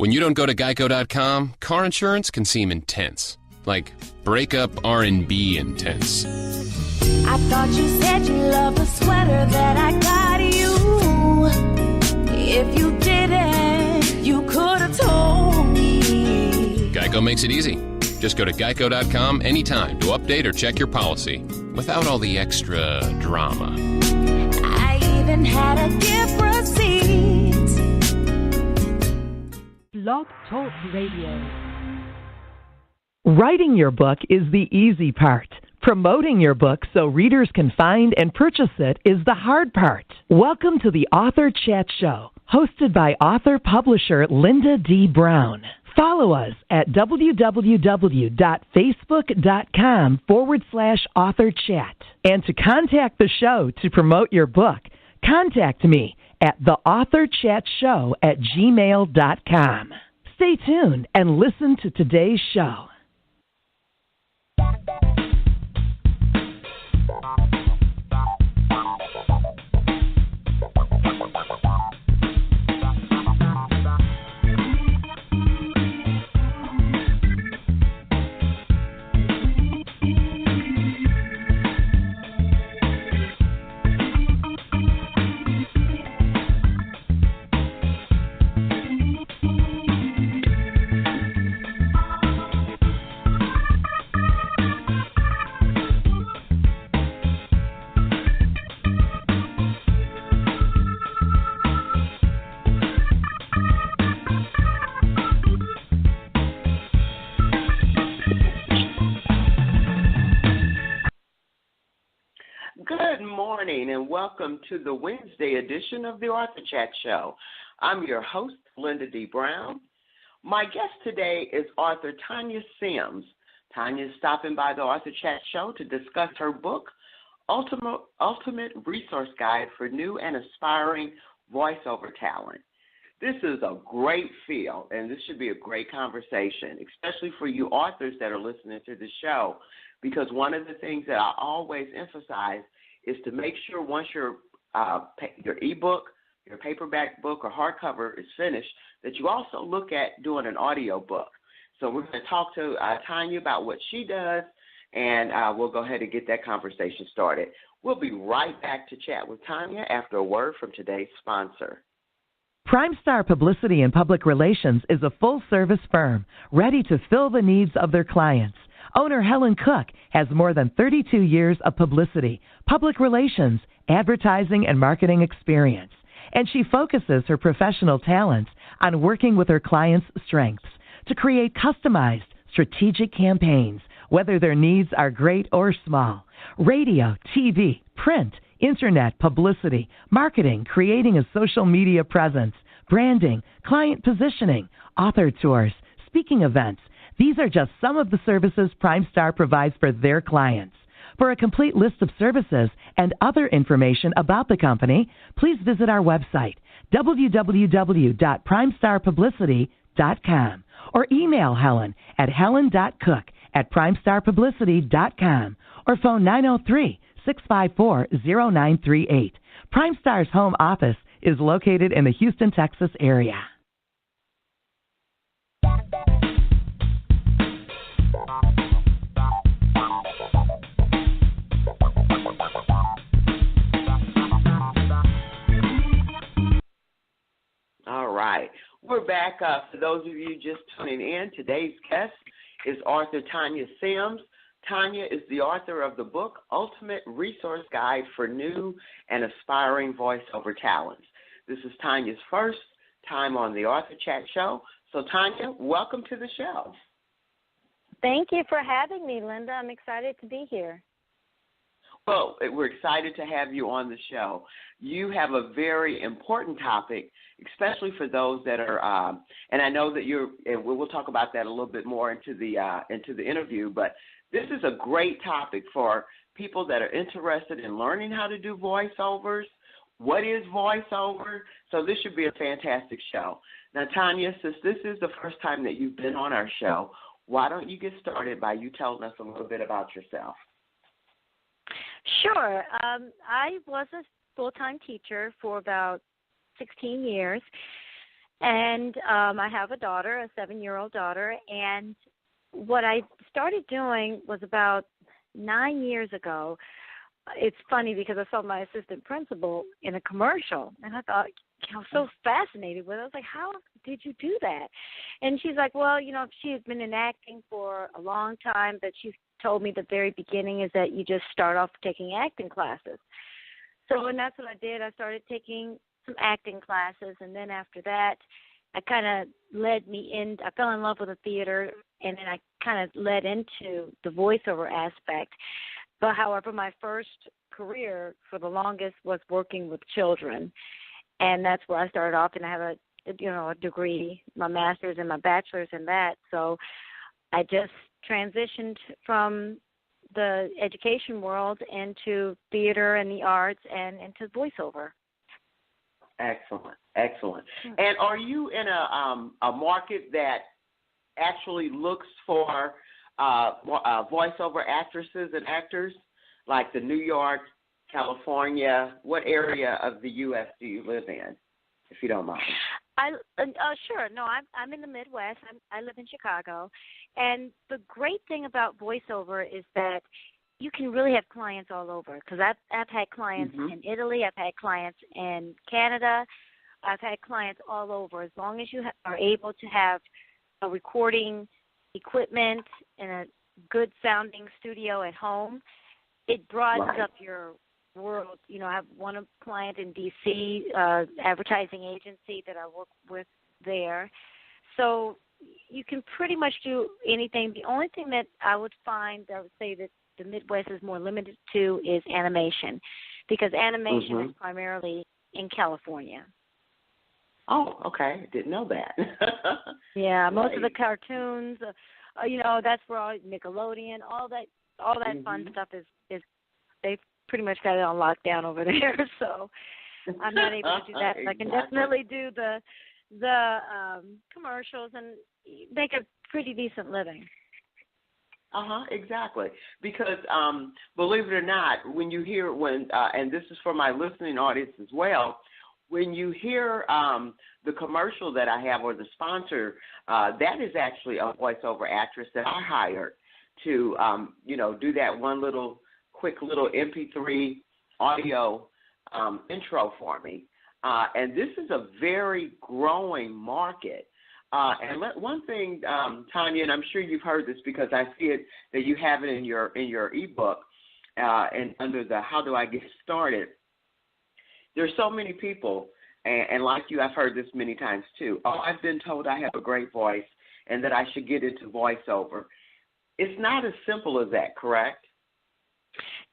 When you don't go to Geico.com, car insurance can seem intense. Like breakup R&B intense. I thought you said you loved the sweater that I got you. If you didn't, you could have told me. Geico makes it easy. Just go to Geico.com anytime to update or check your policy without all the extra drama. I even had a gift receipt. Blog Talk Radio. Writing your book is the easy part. Promoting your book so readers can find and purchase it is the hard part. Welcome to the Author Chat Show, hosted by author-publisher Lynda D. Brown. Follow us at www.facebook.com/authorchat. And to contact the show to promote your book, contact me at theauthorchatshow@gmail.com. Stay tuned and listen to today's show. Good morning and welcome to the Wednesday edition of the Author Chat Show. I'm your host, Lynda D. Brown. My guest today is author Tania Sims. Tania is stopping by the Author Chat Show to discuss her book, Ultimate Resource Guide for New and Aspiring Voiceover Talent. This is a great field, and this should be a great conversation, especially for you authors that are listening to the show, because one of the things that I always emphasize is to make sure once your ebook, your paperback book, or hardcover is finished, that you also look at doing an audio book. So we're going to talk to Tania about what she does, and we'll go ahead and get that conversation started. We'll be right back to chat with Tania after a word from today's sponsor. PrimeStar Publicity and Public Relations is a full-service firm ready to fill the needs of their clients. Owner Helen Cook has more than 32 years of publicity, public relations, advertising, and marketing experience, and she focuses her professional talents on working with her clients' strengths to create customized, strategic campaigns, whether their needs are great or small. Radio, TV, print, internet, publicity, marketing, creating a social media presence, branding, client positioning, author tours, speaking events. These are just some of the services PrimeStar provides for their clients. For a complete list of services and other information about the company, please visit our website, www.primestarpublicity.com, or email Helen at helen.cook@primestarpublicity.com, or phone 903-654-0938. PrimeStar's home office is located in the Houston, Texas area. All right. We're back. For those of you just tuning in, today's guest is author Tania Sims. Tania is the author of the book, Ultimate Resource Guide for New and Aspiring Voiceover Talents. This is Tania's first time on the Author Chat Show. So, Tania, welcome to the show. Thank you for having me, Lynda. I'm excited to be here. Well, we're excited to have you on the show. You have a very important topic, especially for those that are, and I know that and we'll talk about that a little bit more into the interview, but this is a great topic for people that are interested in learning how to do voiceovers. What is voiceover? So this should be a fantastic show. Now, Tania, since this is the first time that you've been on our show, why don't you get started by you telling us a little bit about yourself? Sure. I was a full-time teacher for about 16 years, And I have a daughter, a 7-year-old daughter, and what I started doing was about 9 years ago. It's funny because I saw my assistant principal in a commercial, and I thought, I was so fascinated with it. I was like, how did you do that? And she's like, well, she has been in acting for a long time, but she told me the very beginning is that you just start off taking acting classes. So, and that's what I did. I started taking some acting classes, and then after that, I fell in love with the theater, and then I kind of led into the voiceover aspect. But however, my first career for the longest was working with children, and that's where I started off. And I have a degree, my master's and my bachelor's in that. So I just transitioned from the education world into theater and the arts and into voiceover. Excellent, excellent. And are you in a market that actually looks for voiceover actresses and actors, like the New York, California? What area of the U.S. do you live in, if you don't mind? Sure. No, I'm in the Midwest. I live in Chicago, and the great thing about voiceover is that you can really have clients all over. Because I've had clients in Italy, I've had clients in Canada, I've had clients all over. As long as you are able to have a recording equipment and a good sounding studio at home, it broadens up your world. I have one client in D.C., advertising agency that I work with there. So you can pretty much do anything. The only thing that I would say that the Midwest is more limited to is animation, because animation is primarily in California. Oh, okay. Didn't know that. Yeah, most of the cartoons, that's where all Nickelodeon, all that fun stuff is they've pretty much got it on lockdown over there. So I'm not able to do that. But I can definitely do the commercials and make a pretty decent living. Exactly. Because believe it or not, when you hear and this is for my listening audience as well, when you hear the commercial that I have or the sponsor, that is actually a voiceover actress that I hired to do that one quick little MP3 audio intro for me. And this is a very growing market. And one thing, Tania, and I'm sure you've heard this because I see it that you have it in your ebook, and under the How Do I Get Started. There's so many people, and like you, I've heard this many times too. Oh, I've been told I have a great voice and that I should get into voiceover. It's not as simple as that, correct?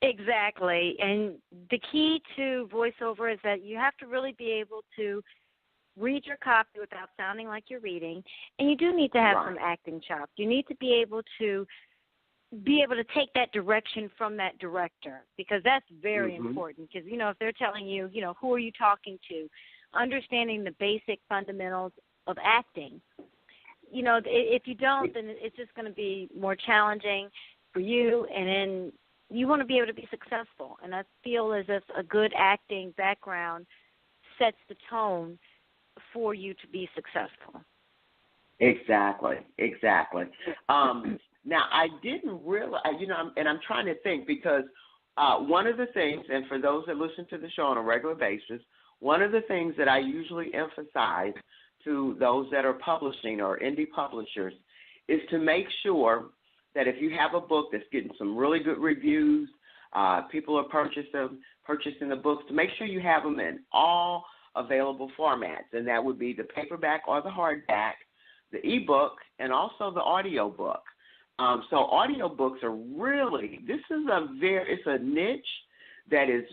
Exactly. And the key to voiceover is that you have to really be able to read your copy without sounding like you're reading, and you do need to have some acting chops. You need to be able to take that direction from that director, because that's very important. Because, if they're telling you, who are you talking to, understanding the basic fundamentals of acting. If you don't, then it's just going to be more challenging for you, and then you want to be able to be successful. And I feel as if a good acting background sets the tone for you to be successful. Exactly. Now, I didn't realize, and I'm trying to think, because one of the things, and for those that listen to the show on a regular basis, one of the things that I usually emphasize to those that are publishing or indie publishers is to make sure that if you have a book that's getting some really good reviews, people are purchasing the books, to make sure you have them in all available formats, and that would be the paperback or the hardback, the ebook, and also the audio book. So audio books are really, it's a niche that is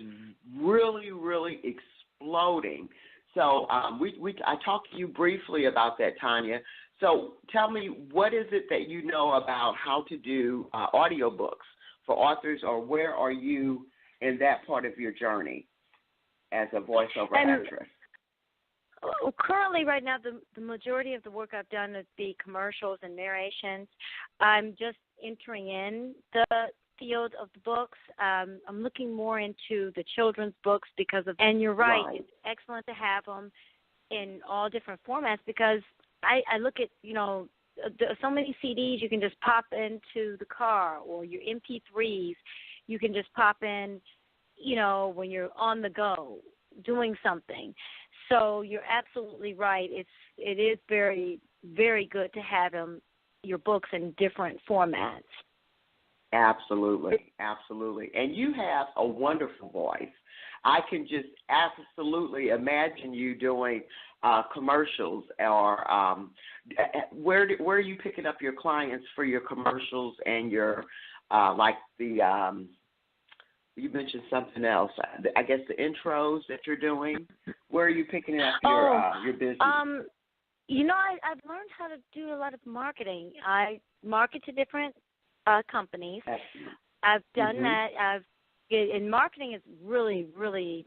really, really exploding. So I talked to you briefly about that, Tania. So tell me, what is it that you know about how to do audio books for authors, or where are you in that part of your journey as a voiceover actress? Well, currently, right now, the majority of the work I've done is the commercials and narrations. I'm just entering in the field of the books. I'm looking more into the children's books and you're right, it's excellent to have them. in all different formats because I look at, so many CDs you can just pop into the car, or your MP3s you can just pop in, when you're on the go doing something. So you're absolutely right. It is very, very good to have your books in different formats. Absolutely, absolutely. And you have a wonderful voice. I can just absolutely imagine you doing commercials, or where are you picking up your clients for your commercials and your you mentioned something else. I guess the intros that you're doing. Where are you picking up your business? I've learned how to do a lot of marketing. I market to different companies. Excellent. I've done that. And marketing is really, really,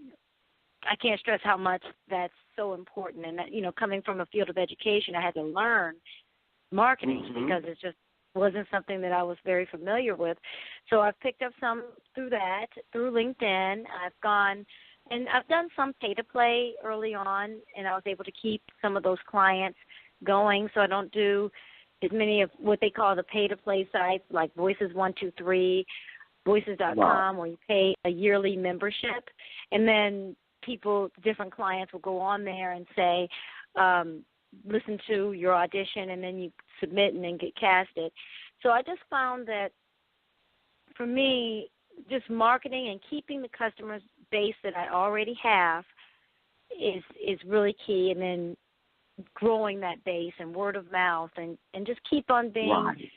I can't stress how much that's so important. And that, coming from a field of education, I had to learn marketing because it just wasn't something that I was very familiar with. So I've picked up some through LinkedIn. I've done some pay-to-play early on, and I was able to keep some of those clients going, so I don't do as many of what they call the pay-to-play sites like Voices123, Voices.com, where you pay a yearly membership, and then different clients will go on there and say, listen to your audition, and then you submit and then get casted. So I just found that for me, just marketing and keeping the customer base that I already have is really key, and then growing that base and word of mouth and just keep on being,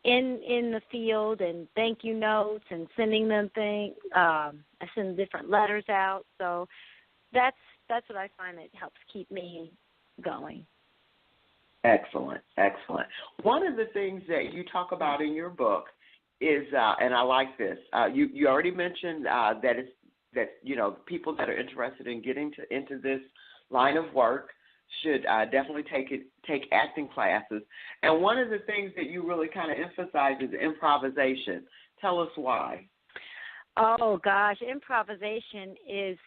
in the field, and thank you notes and sending them things. I send different letters out. So that's what I find that helps keep me going. Excellent, excellent. One of the things that you talk about in your book is, and I like this, you already mentioned that people that are interested in getting into this line of work should definitely take acting classes. And one of the things that you really kind of emphasize is improvisation. Tell us why. Oh, gosh, improvisation is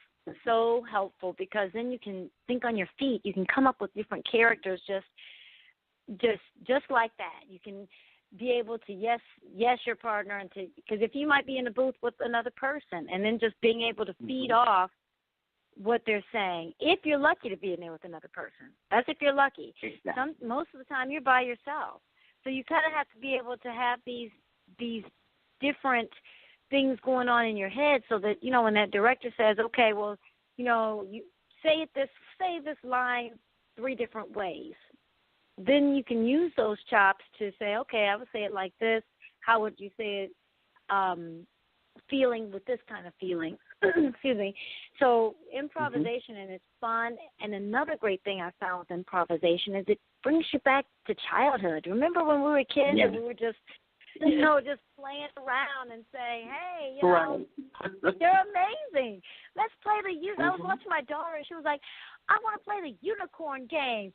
so helpful because then you can think on your feet. You can come up with different characters just like that. You can be able to yes your partner, and because if you might be in a booth with another person, and then just being able to feed off what they're saying. If you're lucky to be in there with another person, that's if you're lucky. Exactly. Most of the time you're by yourself, so you kind of have to be able to have these different things going on in your head, so that when that director says, okay, well, you say this line 3 different ways. Then you can use those chops to say, okay, I would say it like this. How would you say it feeling with this kind of feeling? Excuse me. So improvisation, and it's fun. And another great thing I found with improvisation is it brings you back to childhood. Remember when we were kids and we were just, just playing around and saying, hey, you're amazing. Let's play the I was watching my daughter, and she was like, I want to play the unicorn game.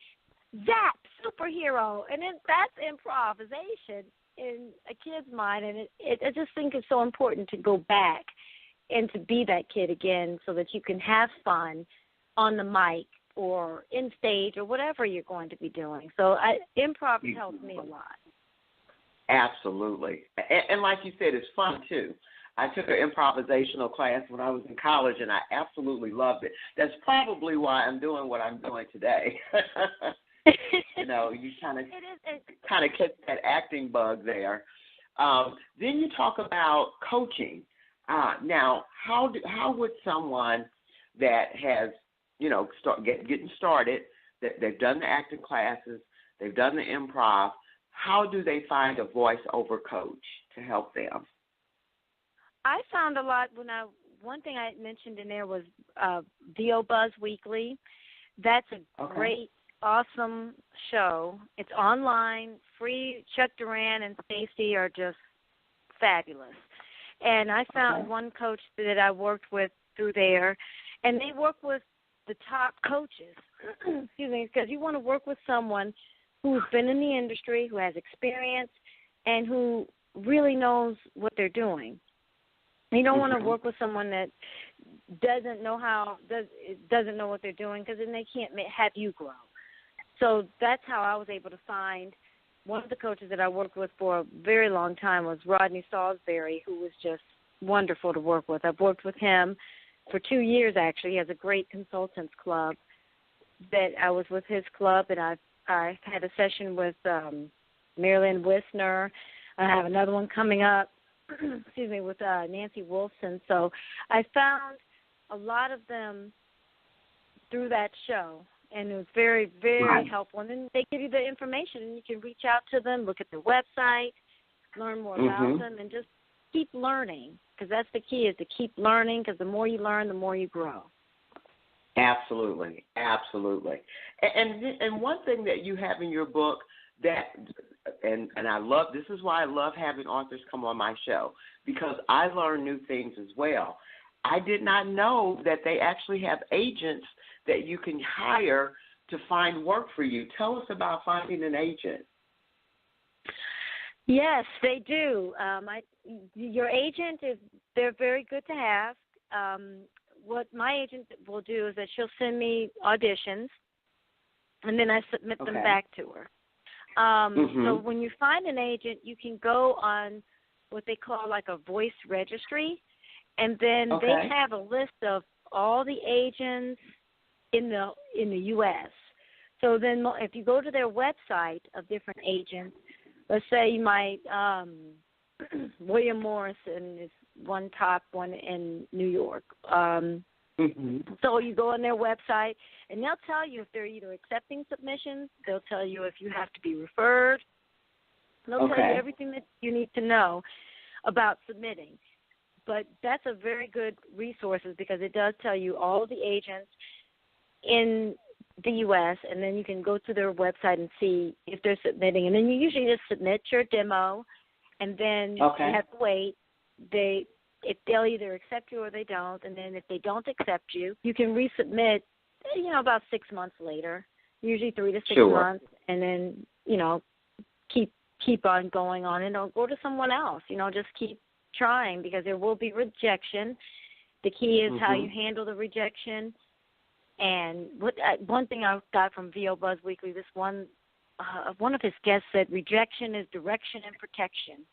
Zap, superhero. And then that's improvisation in a kid's mind. And I just think it's so important to go back and to be that kid again, so that you can have fun on the mic or in stage or whatever you're going to be doing. So improv helps me a lot. Absolutely. And like you said, it's fun too. I took an improvisational class when I was in college, and I absolutely loved it. That's probably why I'm doing what I'm doing today. You kind of catch that acting bug there. Then you talk about coaching. Now, how would someone that has, getting started, that they've done the acting classes, they've done the improv, how do they find a voiceover coach to help them? I found a lot one thing I mentioned in there was VO Buzz Weekly. That's a great, awesome show. It's online, free. Chuck Duran and Stacey are just fabulous. And I found one coach that I worked with through there, and they work with the top coaches. Excuse me, because you want to work with someone who's been in the industry, who has experience, and who really knows what they're doing. You don't want to work with someone that doesn't know what they're doing, because then they can't have you grow. So that's how I was able to find one of the coaches that I worked with for a very long time was Rodney Salisbury, who was just wonderful to work with. I've worked with him for 2 years, actually. He has a great consultants club that I was with his club, and I had a session with Marilyn Wisner. I have another one coming up, with Nancy Wolfson. So I found a lot of them through that show, and it was very, very helpful. And then they give you the information, and you can reach out to them, look at their website, learn more about them, and just keep learning, because that's the key, is to keep learning, because the more you learn, the more you grow. Absolutely, absolutely. And one thing that you have in your book that, and I love, this is why I love having authors come on my show, because I learn new things as well. I did not know that they actually have agents that you can hire to find work for you. Tell us about finding an agent. Yes, they do. Your agent they're very good to have. What my agent will do is that she'll send me auditions, and then I submit them back to her. So when you find an agent, you can go on what they call like a voice registry, and then they have a list of all the agents in the U.S. So then if you go to their website of different agents, let's say you might William Morrison is one top one in New York. So you go on their website, and they'll tell you if they're either accepting submissions, they'll tell you if you have to be referred. They'll tell you everything that you need to know about submitting. But that's a very good resource, because it does tell you all the agents in the U.S., and then you can go to their website and see if they're submitting. And then you usually just submit your demo, and then you have to wait. If they'll either accept you or they don't, and then if they don't accept you, you can resubmit, about 6 months later, usually 3 to 6 months, and then, keep on going on, and don't go to someone else. Just keep trying, because there will be rejection. The key is how you handle the rejection. And one thing I got from VO Buzz Weekly, this one of his guests said, rejection is direction and protection.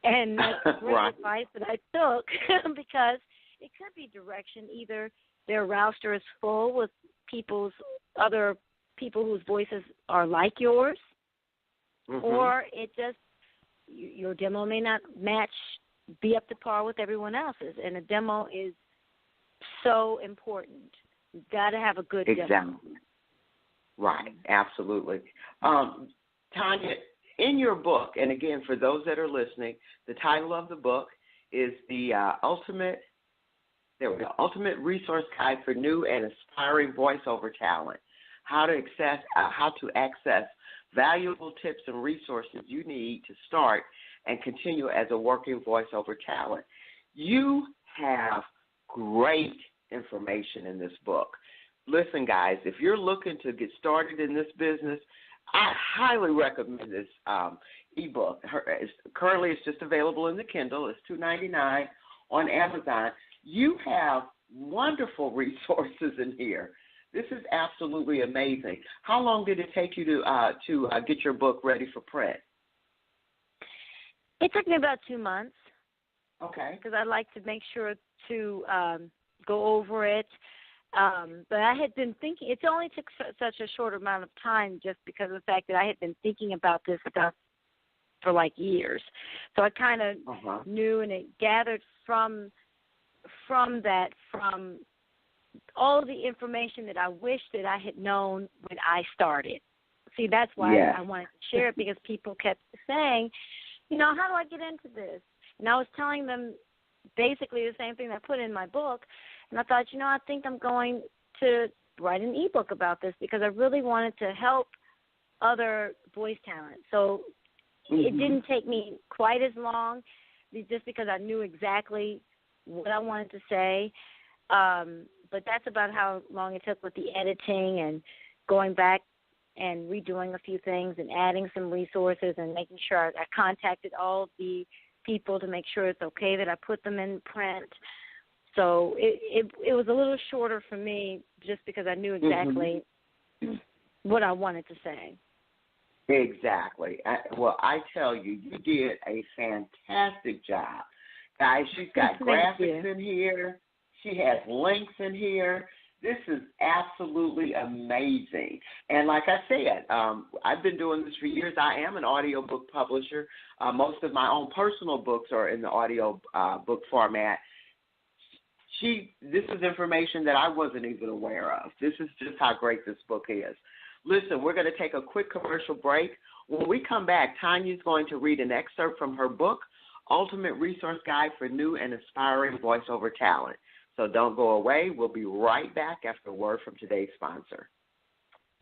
And that's great advice that I took, because it could be direction. Either their roster is full with other people whose voices are like yours, or it just, your demo may not be up to par with everyone else's. And a demo is so important. You've got to have a good demo. Right, absolutely. Tania, in your book, and again, for those that are listening, the title of the book is the Ultimate Resource Guide for New and Aspiring Voiceover Talent, how to access valuable tips and resources you need to start and continue as a working voiceover talent. You have great information in this book. Listen, guys, if you're looking to get started in this business, I highly recommend this ebook. Currently, it's just available in the Kindle. It's $2.99 on Amazon. You have wonderful resources in here. This is absolutely amazing. How long did it take you to get your book ready for print? It took me about 2 months. Okay. Because I like to make sure to go over it. But I had been thinking, it only took such a short amount of time just because of the fact that I had been thinking about this stuff for like years. So I kind of knew, and it gathered from all of the information that I wish that I had known when I started. See, that's why I wanted to share it, because people kept saying, how do I get into this? And I was telling them basically the same thing I put in my book. And I thought, I think I'm going to write an ebook about this, because I really wanted to help other voice talent. So it didn't take me quite as long, just because I knew exactly what I wanted to say. But that's about how long it took with the editing and going back and redoing a few things and adding some resources and making sure I contacted all of the people to make sure it's okay that I put them in print. So it was a little shorter for me just because I knew exactly what I wanted to say. Exactly. Well, I tell you, you did a fantastic job. Guys, she's got graphics in here. She has links in here. This is absolutely amazing. And like I said, I've been doing this for years. I am an audiobook publisher. Most of my own personal books are in the audio book format. This is information that I wasn't even aware of. This is just how great this book is. Listen, we're going to take a quick commercial break. When we come back, Tania's going to read an excerpt from her book, Ultimate Resource Guide for New and Aspiring Voiceover Talent. So don't go away. We'll be right back after a word from today's sponsor.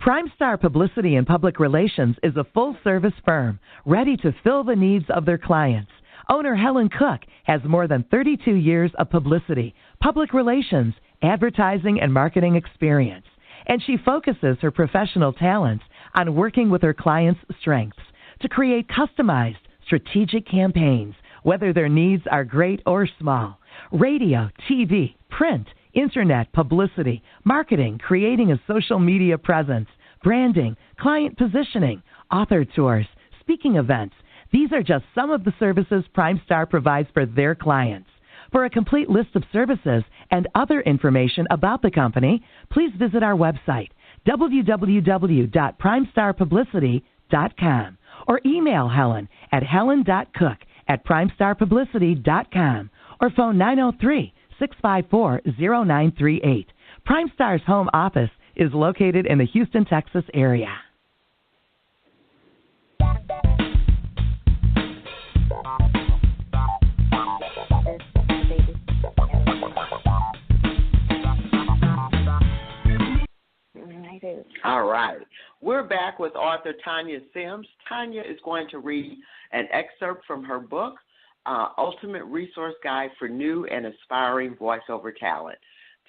PrimeStar Publicity and Public Relations is a full-service firm ready to fill the needs of their clients. Owner Helen Cook has more than 32 years of publicity, public relations, advertising, and marketing experience, and she focuses her professional talents on working with her clients' strengths to create customized, strategic campaigns, whether their needs are great or small. Radio, TV, print, internet, publicity, marketing, creating a social media presence, branding, client positioning, author tours, speaking events. These are just some of the services PrimeStar provides for their clients. For a complete list of services and other information about the company, please visit our website, www.primestarpublicity.com, or email Helen at helen.cook@primestarpublicity.com, or phone 903-654-0938. PrimeStar's home office is located in the Houston, Texas area. All right. We're back with author Tania Sims. Tania is going to read an excerpt from her book, Ultimate Resource Guide for New and Aspiring Voiceover Talent.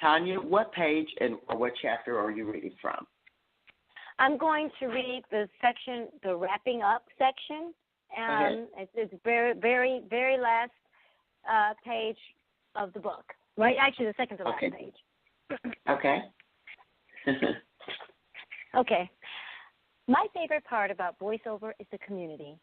Tania, what page and what chapter are you reading from? I'm going to read the section, the wrapping up section. It's very, very, very last page of the book. Right? Actually, the second to last page. Okay. Okay. My favorite part about voiceover is the community.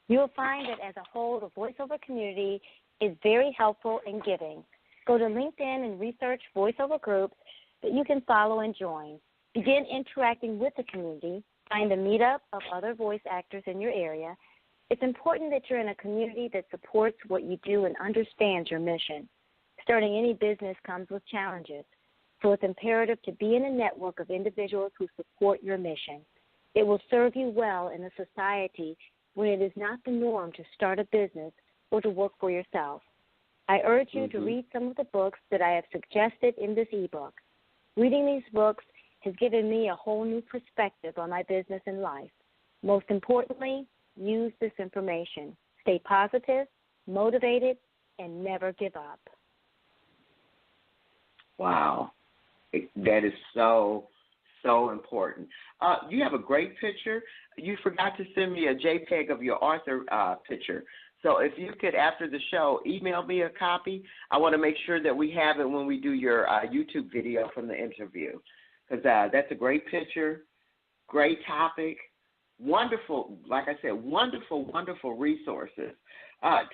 You will find that as a whole, the voiceover community is very helpful and giving. Go to LinkedIn and research voiceover groups that you can follow and join. Begin interacting with the community. Find a meetup of other voice actors in your area. It's important that you're in a community that supports what you do and understands your mission. Starting any business comes with challenges, so it's imperative to be in a network of individuals who support your mission. It will serve you well in a society when it is not the norm to start a business or to work for yourself. I urge you to read some of the books that I have suggested in this ebook. Reading these books has given me a whole new perspective on my business and life. Most importantly, use this information. Stay positive, motivated, and never give up. Wow. That is so important. You have a great picture. You forgot to send me a JPEG of your author picture. So if you could, after the show, email me a copy. I want to make sure that we have it when we do your YouTube video from the interview, because that's a great picture, great topic, wonderful, like I said, wonderful, wonderful resources.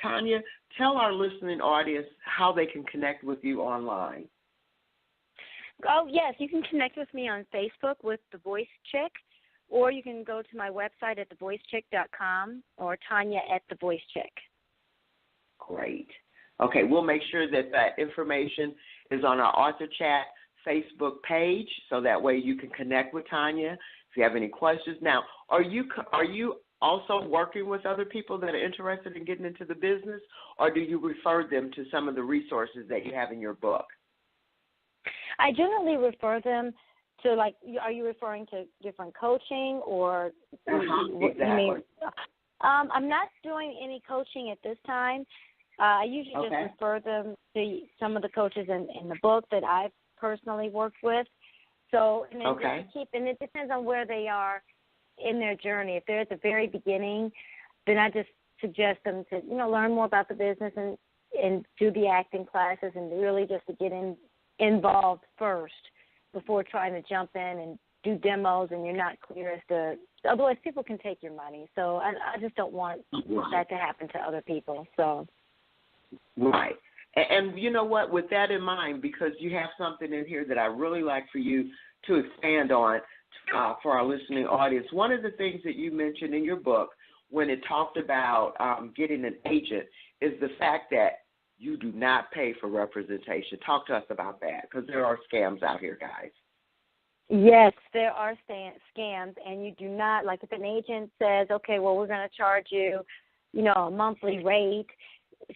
Tania, tell our listening audience how they can connect with you online. Oh, yes, you can connect with me on Facebook with The Voice Chick, or you can go to my website at thevoicechick.com or Tania at The Voice Chick. Great. Okay, we'll make sure that that information is on our Author Chat Facebook page, so that way you can connect with Tania if you have any questions. Now, are you also working with other people that are interested in getting into the business, or do you refer them to some of the resources that you have in your book? I generally refer them to, like, are you referring to different coaching or exactly. You mean? I'm not doing any coaching at this time. I usually just refer them to some of the coaches in the book that I've personally worked with. So, and it depends on where they are in their journey. If they're at the very beginning, then I just suggest them to, learn more about the business and and do the acting classes and really just to get involved first before trying to jump in and do demos and you're not clear as to, otherwise people can take your money. So I just don't want that to happen to other people. So. Right. And you know what, with that in mind, because you have something in here that I really like for you to expand on for our listening audience, one of the things that you mentioned in your book when it talked about getting an agent is the fact that you do not pay for representation. Talk to us about that, because there are scams out here, guys. Yes, there are scams, and you do not, like if an agent says, okay, well, we're going to charge you, a monthly rate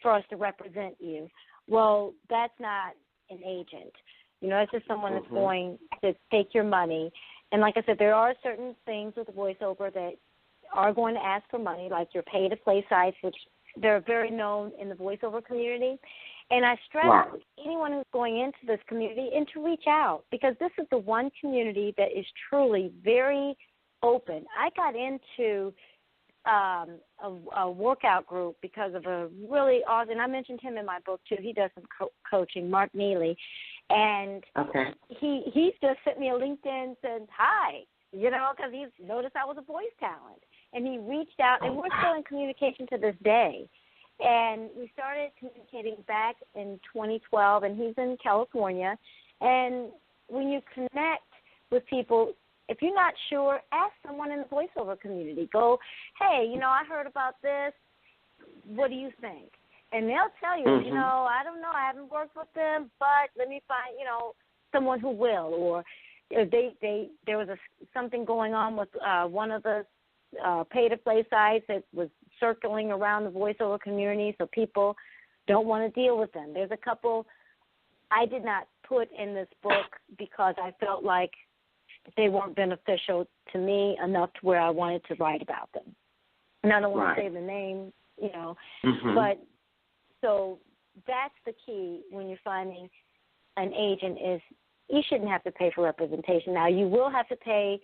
for us to represent you. Well, that's not an agent. It's just someone that's going to take your money. And like I said, there are certain things with voiceover that are going to ask for money, like your pay-to-play sites, which they're very known in the voiceover community. And I stress anyone who's going into this community and to reach out, because this is the one community that is truly very open. I got into a workout group because of a really awesome, and I mentioned him in my book too. He does some coaching, Mark Neely, and he just sent me a LinkedIn and said hi, because he's noticed I was a voice talent, and he reached out, and we're still in communication to this day. And we started communicating back in 2012, and he's in California. And when you connect with people, if you're not sure, ask someone in the voiceover community. Go, hey, I heard about this. What do you think? And they'll tell you, I don't know. I haven't worked with them, but let me find, someone who will. Or there was something going on with one of the pay-to-play sites that was circling around the voiceover community, so people don't want to deal with them. There's a couple I did not put in this book because I felt like they weren't beneficial to me enough to where I wanted to write about them. And I don't want to say the name, but so that's the key when you're finding an agent is you shouldn't have to pay for representation. Now, you will have to pay.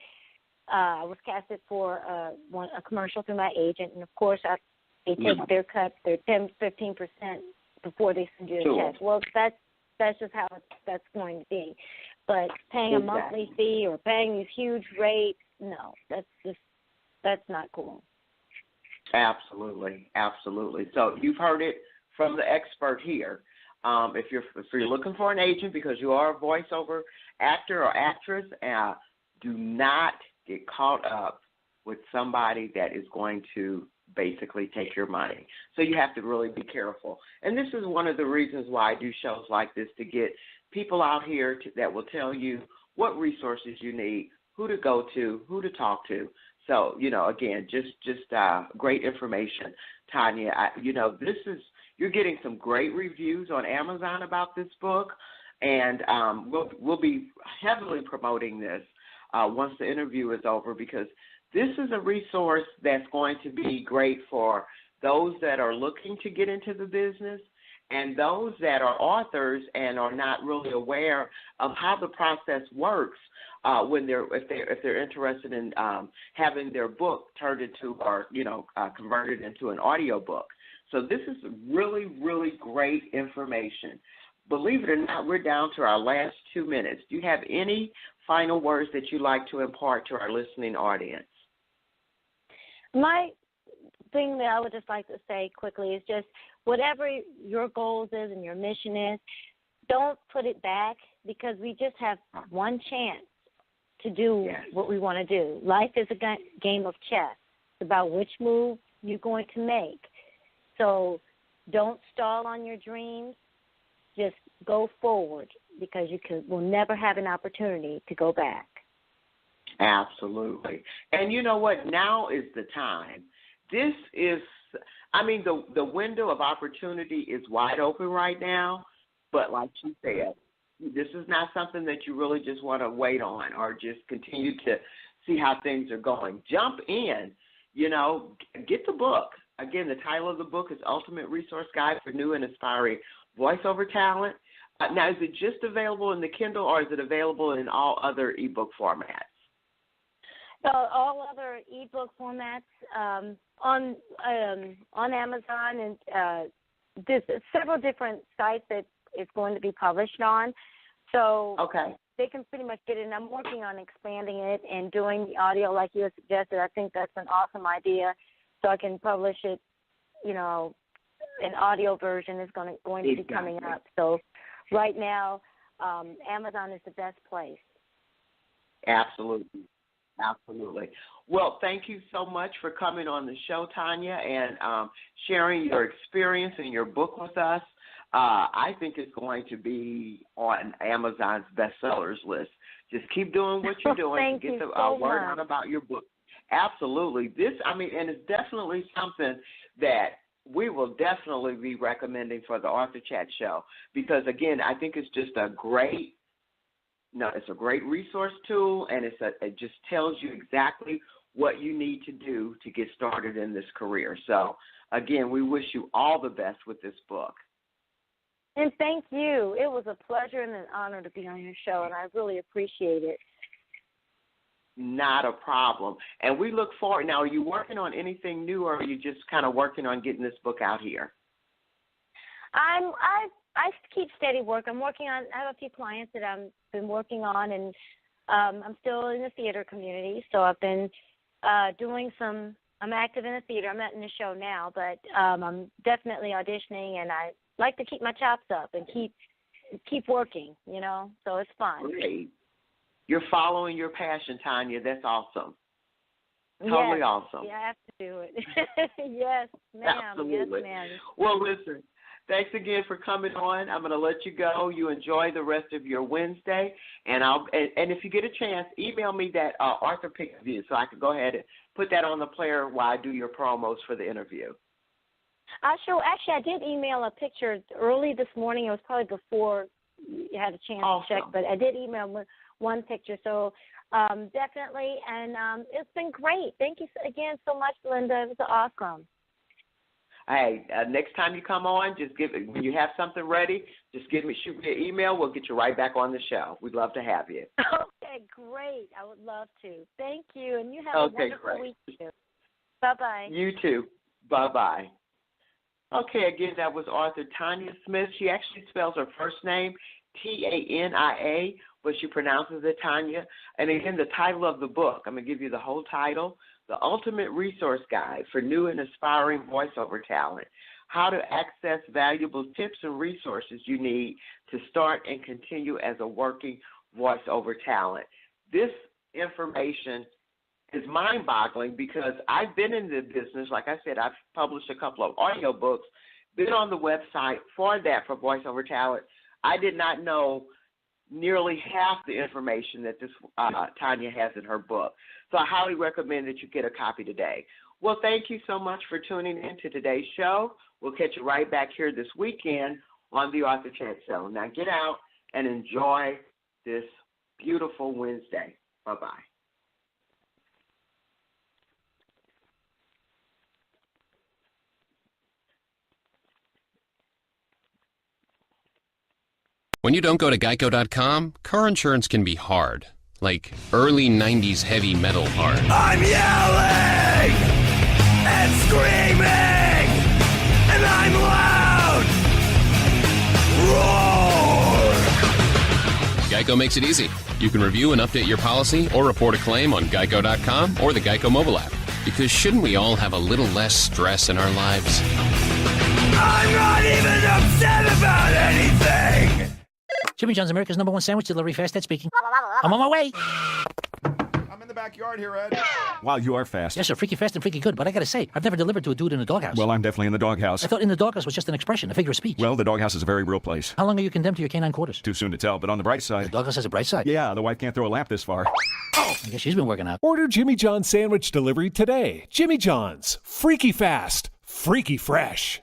I was casted for a commercial through my agent, and, of course, they take their cut, their 10-15% before they send you a check. Well, that's just how that's going to be. But paying a monthly fee or paying these huge rates, no, that's not cool. Absolutely. So you've heard it from the expert here. If you're looking for an agent because you are a voiceover actor or actress, do not get caught up with somebody that is going to basically take your money. So you have to really be careful. And this is one of the reasons why I do shows like this, to get people out here that will tell you what resources you need, who to go to, who to talk to. So, again, just great information, Tania. You're getting some great reviews on Amazon about this book, and we'll be heavily promoting this once the interview is over, because this is a resource that's going to be great for those that are looking to get into the business and those that are authors and are not really aware of how the process works if they're interested in having their book turned into or converted into an audio book. So this is really, really great information. Believe it or not, we're down to our last 2 minutes. Do you have any final words that you'd like to impart to our listening audience? My thing that I would just like to say quickly is just whatever your goals is and your mission is, don't put it back, because we just have one chance to do what we want to do. Life is a game of chess. It's about which move you're going to make. So don't stall on your dreams. Just go forward, because will never have an opportunity to go back. Absolutely. And you know what? Now is the time. This is, the window of opportunity is wide open right now, but like you said, this is not something that you really just want to wait on or just continue to see how things are going. Jump in, get the book. Again, the title of the book is Ultimate Resource Guide for New and Aspiring Voiceover Talent. Now, is it just available in the Kindle, or is it available in all other ebook formats? So all other ebook formats on Amazon, and there's several different sites that it's going to be published on. So Okay. they can pretty much get it. And I'm working on expanding it and doing the audio like you had suggested. I think that's an awesome idea. So I can publish it, you know, an audio version is going to be coming up. So right now, Amazon is the best place. Absolutely. Absolutely. Well, thank you so much for coming on the show, Tania, and sharing your experience and your book with us. I think it's going to be on Amazon's bestsellers list. Just keep doing what you're doing to get the word out about your book. Absolutely. And it's definitely something that we will definitely be recommending for the Author Chat show because, again, I think it's just it's a great resource tool, and it just tells you exactly what you need to do to get started in this career. So, again, we wish you all the best with this book. And thank you. It was a pleasure and an honor to be on your show, and I really appreciate it. Not a problem. And we look forward. Now, are you working on anything new, or are you just kind of working on getting this book out here? I keep steady work. I have a few clients that I've been working on, and I'm still in the theater community. So I've been I'm active in the theater. I'm not in the show now, but I'm definitely auditioning, and I like to keep my chops up and keep working, you know, so it's fun. Great. You're following your passion, Tania. That's awesome. Totally awesome. Yeah, I have to do it. Yes, ma'am. Absolutely. Yes, ma'am. Well, listen, thanks again for coming on. I'm going to let you go. You enjoy the rest of your Wednesday. And if you get a chance, email me that Arthur Pick review so I can go ahead and put that on the player while I do your promos for the interview. Sure. Actually, I did email a picture early this morning. It was probably before you had a chance to check, but I did email one picture. So definitely, and it's been great. Thank you again so much, Lynda. It was awesome. Hey, next time you come on, when you have something ready, shoot me an email. We'll get you right back on the show. We'd love to have you. Okay, great. I would love to. Thank you, and you have a wonderful week too. Bye-bye. You too. Bye-bye. Okay, again, that was author Tania Smith. She actually spells her first name Tania, but she pronounces it Tania. And again, the title of the book, I'm going to give you the whole title, The Ultimate Resource Guide for New and Aspiring Voiceover Talent, How to Access Valuable Tips and Resources You Need to Start and Continue as a Working Voiceover Talent. This information is mind-boggling because I've been in the business. Like I said, I've published a couple of audio books, been on the website for voiceover talent. I did not know nearly half the information that this Tania has in her book. So I highly recommend that you get a copy today. Well, thank you so much for tuning in to today's show. We'll catch you right back here this weekend on the Author Chat Show. Now get out and enjoy this beautiful Wednesday. Bye-bye. When you don't go to Geico.com, car insurance can be hard. Like early 90s heavy metal hard. I'm yelling and screaming and I'm loud. Roar! Geico makes it easy. You can review and update your policy or report a claim on Geico.com or the Geico mobile app. Because shouldn't we all have a little less stress in our lives? I'm not even upset about anything. Jimmy John's, America's #1 sandwich delivery, fast Ed speaking. I'm on my way. I'm in the backyard here, Ed. Wow, you are fast. Yes, sir. Freaky fast and freaky good. But I gotta say, I've never delivered to a dude in a doghouse. Well, I'm definitely in the doghouse. I thought in the doghouse was just an expression, a figure of speech. Well, the doghouse is a very real place. How long are you condemned to your canine quarters? Too soon to tell, but on the bright The side. doghouse has a bright side. Yeah, the wife can't throw a lamp this far. I guess she's been working out. Order Jimmy John's sandwich delivery today. Jimmy John's. Freaky fast. Freaky fresh.